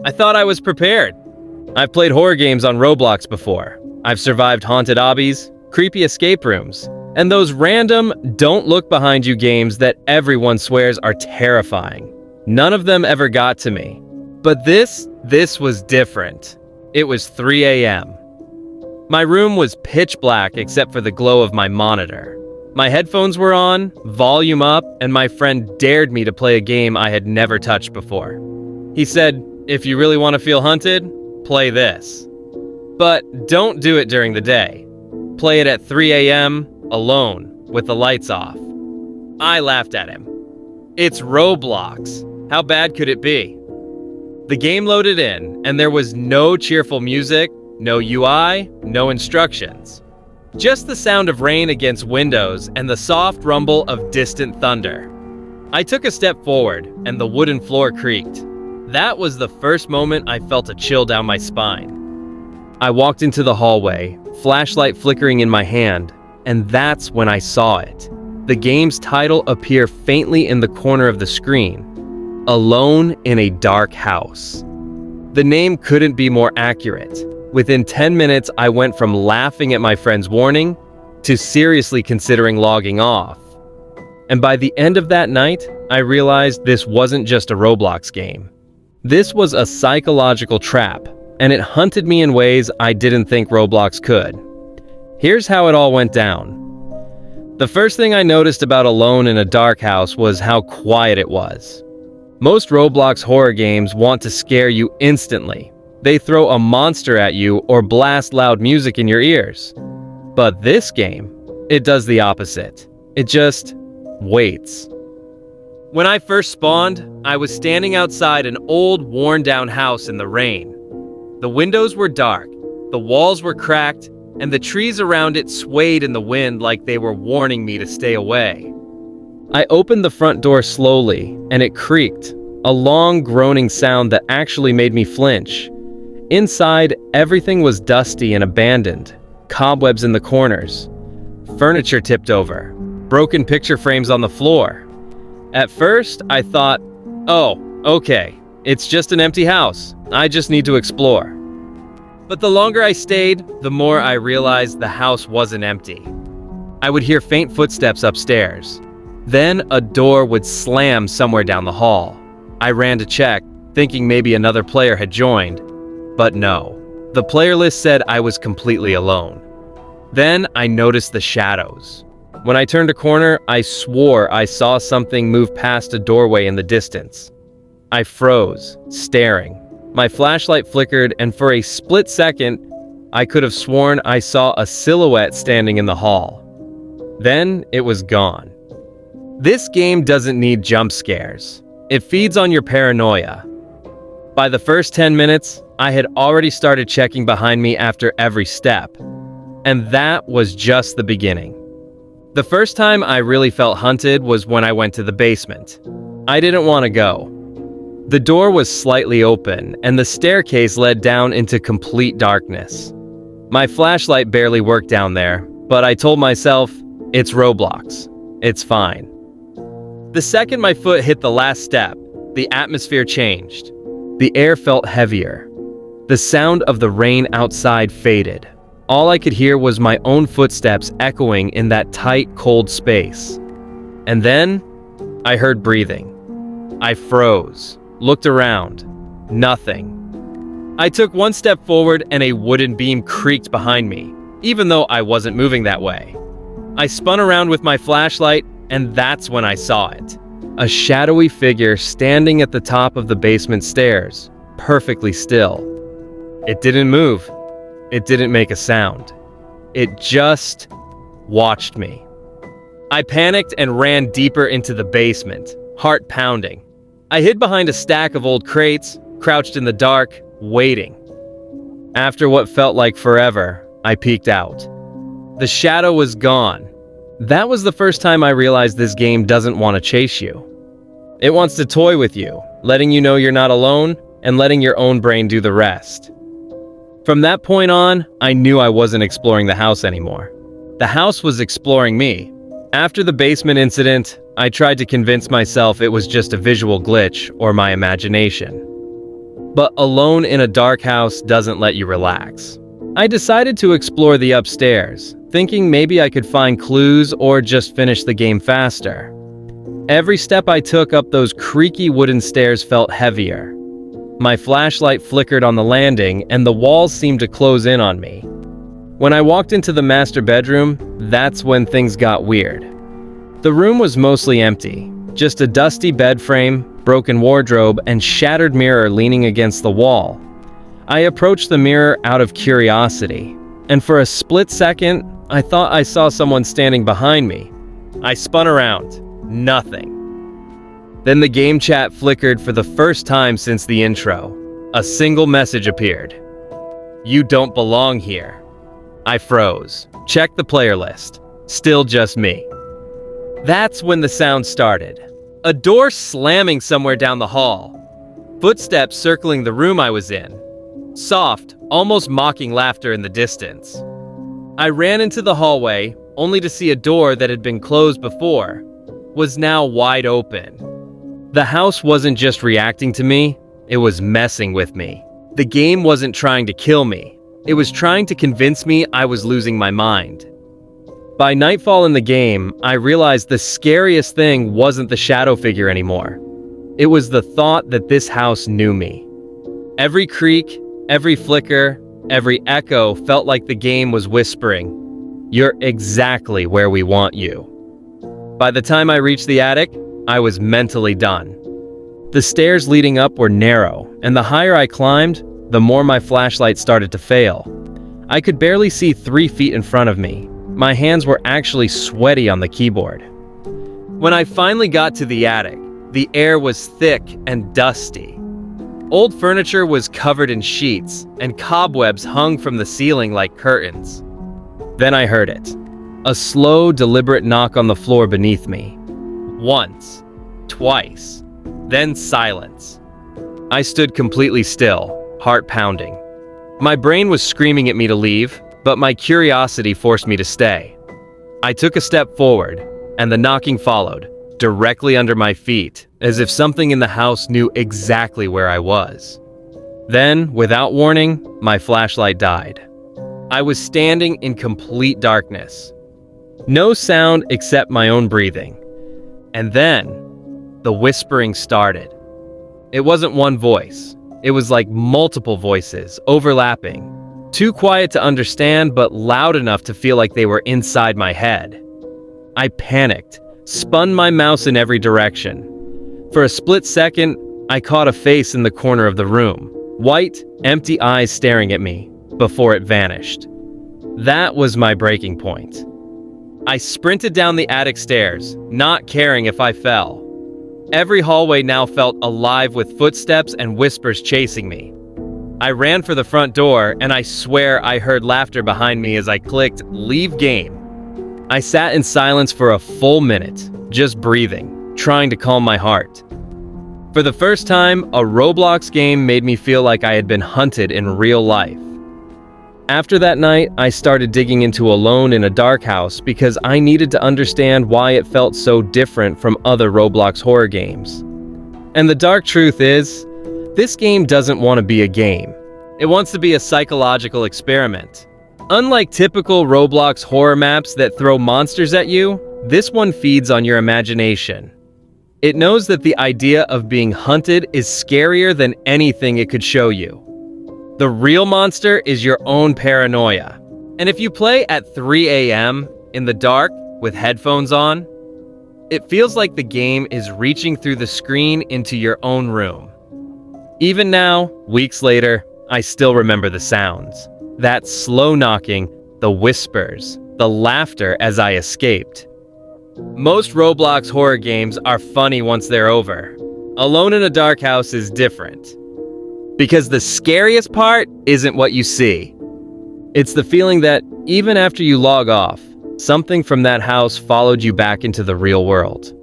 I thought I was prepared. I've played horror games on Roblox before. I've survived haunted obbies, creepy escape rooms, and those random don't look behind you games that everyone swears are terrifying. None of them ever got to me. But this was different. It was 3 a.m. My room was pitch black except for the glow of my monitor. My headphones were on, volume up, and my friend dared me to play a game I had never touched before. He said, "If you really want to feel hunted, play this. But don't do it during the day. Play it at 3 a.m., alone, with the lights off." I laughed at him. It's Roblox. How bad could it be? The game loaded in, and there was no cheerful music, no UI, no instructions. Just the sound of rain against windows and the soft rumble of distant thunder. I took a step forward, and the wooden floor creaked. That was the first moment I felt a chill down my spine. I walked into the hallway, flashlight flickering in my hand, and that's when I saw it. The game's title appeared faintly in the corner of the screen. Alone in a Dark House. The name couldn't be more accurate. Within 10 minutes, I went from laughing at my friend's warning to seriously considering logging off. And by the end of that night, I realized this wasn't just a Roblox game. This was a psychological trap, and it hunted me in ways I didn't think Roblox could. Here's how it all went down. The first thing I noticed about Alone in a Dark House was how quiet it was. Most Roblox horror games want to scare you instantly. They throw a monster at you or blast loud music in your ears. But this game, it does the opposite. It just waits. When I first spawned, I was standing outside an old, worn-down house in the rain. The windows were dark, the walls were cracked, and the trees around it swayed in the wind like they were warning me to stay away. I opened the front door slowly, and it creaked, a long groaning sound that actually made me flinch. Inside, everything was dusty and abandoned, cobwebs in the corners, furniture tipped over, broken picture frames on the floor. At first, I thought, oh, okay, it's just an empty house. I just need to explore. But the longer I stayed, the more I realized the house wasn't empty. I would hear faint footsteps upstairs. Then a door would slam somewhere down the hall. I ran to check, thinking maybe another player had joined. But no, the player list said I was completely alone. Then I noticed the shadows. When I turned a corner, I swore I saw something move past a doorway in the distance. I froze, staring. My flashlight flickered, and for a split second, I could have sworn I saw a silhouette standing in the hall. Then it was gone. This game doesn't need jump scares. It feeds on your paranoia. By the first 10 minutes, I had already started checking behind me after every step. And that was just the beginning. The first time I really felt hunted was when I went to the basement. I didn't want to go. The door was slightly open, and the staircase led down into complete darkness. My flashlight barely worked down there, but I told myself, it's Roblox. It's fine. The second my foot hit the last step, the atmosphere changed. The air felt heavier. The sound of the rain outside faded. All I could hear was my own footsteps echoing in that tight, cold space. And then, I heard breathing. I froze, looked around. Nothing. I took one step forward and a wooden beam creaked behind me, even though I wasn't moving that way. I spun around with my flashlight, and that's when I saw it. A shadowy figure standing at the top of the basement stairs, perfectly still. It didn't move. It didn't make a sound. It just watched me. I panicked and ran deeper into the basement, heart pounding. I hid behind a stack of old crates, crouched in the dark, waiting. After what felt like forever, I peeked out. The shadow was gone. That was the first time I realized this game doesn't want to chase you. It wants to toy with you, letting you know you're not alone, and letting your own brain do the rest. From that point on, I knew I wasn't exploring the house anymore. The house was exploring me. After the basement incident, I tried to convince myself it was just a visual glitch or my imagination. But alone in a dark house doesn't let you relax. I decided to explore the upstairs, thinking maybe I could find clues or just finish the game faster. Every step I took up those creaky wooden stairs felt heavier. My flashlight flickered on the landing, and the walls seemed to close in on me. When I walked into the master bedroom, that's when things got weird. The room was mostly empty, just a dusty bed frame, broken wardrobe, and shattered mirror leaning against the wall. I approached the mirror out of curiosity, and for a split second, I thought I saw someone standing behind me. I spun around. Nothing. Then the game chat flickered for the first time since the intro. A single message appeared. "You don't belong here." I froze. Checked the player list. Still just me. That's when the sound started. A door slamming somewhere down the hall. Footsteps circling the room I was in. Soft, almost mocking laughter in the distance. I ran into the hallway, only to see a door that had been closed before was now wide open. The house wasn't just reacting to me, it was messing with me. The game wasn't trying to kill me. It was trying to convince me I was losing my mind. By nightfall in the game, I realized the scariest thing wasn't the shadow figure anymore. It was the thought that this house knew me. Every creak, every flicker, every echo felt like the game was whispering, "You're exactly where we want you." By the time I reached the attic, I was mentally done. The stairs leading up were narrow, and the higher I climbed, the more my flashlight started to fail. I could barely see 3 feet in front of me. My hands were actually sweaty on the keyboard. When I finally got to the attic, the air was thick and dusty. Old furniture was covered in sheets, and cobwebs hung from the ceiling like curtains. Then I heard it. A slow, deliberate knock on the floor beneath me. Once, twice, then silence. I stood completely still, heart pounding. My brain was screaming at me to leave, but my curiosity forced me to stay. I took a step forward, and the knocking followed, directly under my feet, as if something in the house knew exactly where I was. Then, without warning, my flashlight died. I was standing in complete darkness. No sound except my own breathing. And then, the whispering started. It wasn't one voice. It was like multiple voices, overlapping. Too quiet to understand, but loud enough to feel like they were inside my head. I panicked, spun my mouse in every direction. For a split second, I caught a face in the corner of the room. White, empty eyes staring at me, before it vanished. That was my breaking point. I sprinted down the attic stairs, not caring if I fell. Every hallway now felt alive with footsteps and whispers chasing me. I ran for the front door, and I swear I heard laughter behind me as I clicked "Leave game." I sat in silence for a full minute, just breathing, trying to calm my heart. For the first time, a Roblox game made me feel like I had been hunted in real life. After that night, I started digging into Alone in a Dark House because I needed to understand why it felt so different from other Roblox horror games. And the dark truth is, this game doesn't want to be a game. It wants to be a psychological experiment. Unlike typical Roblox horror maps that throw monsters at you, this one feeds on your imagination. It knows that the idea of being hunted is scarier than anything it could show you. The real monster is your own paranoia. And if you play at 3 a.m. in the dark with headphones on, it feels like the game is reaching through the screen into your own room. Even now, weeks later, I still remember the sounds. That slow knocking, the whispers, the laughter as I escaped. Most Roblox horror games are funny once they're over. Alone in a Dark House is different. Because the scariest part isn't what you see. It's the feeling that, even after you log off, something from that house followed you back into the real world.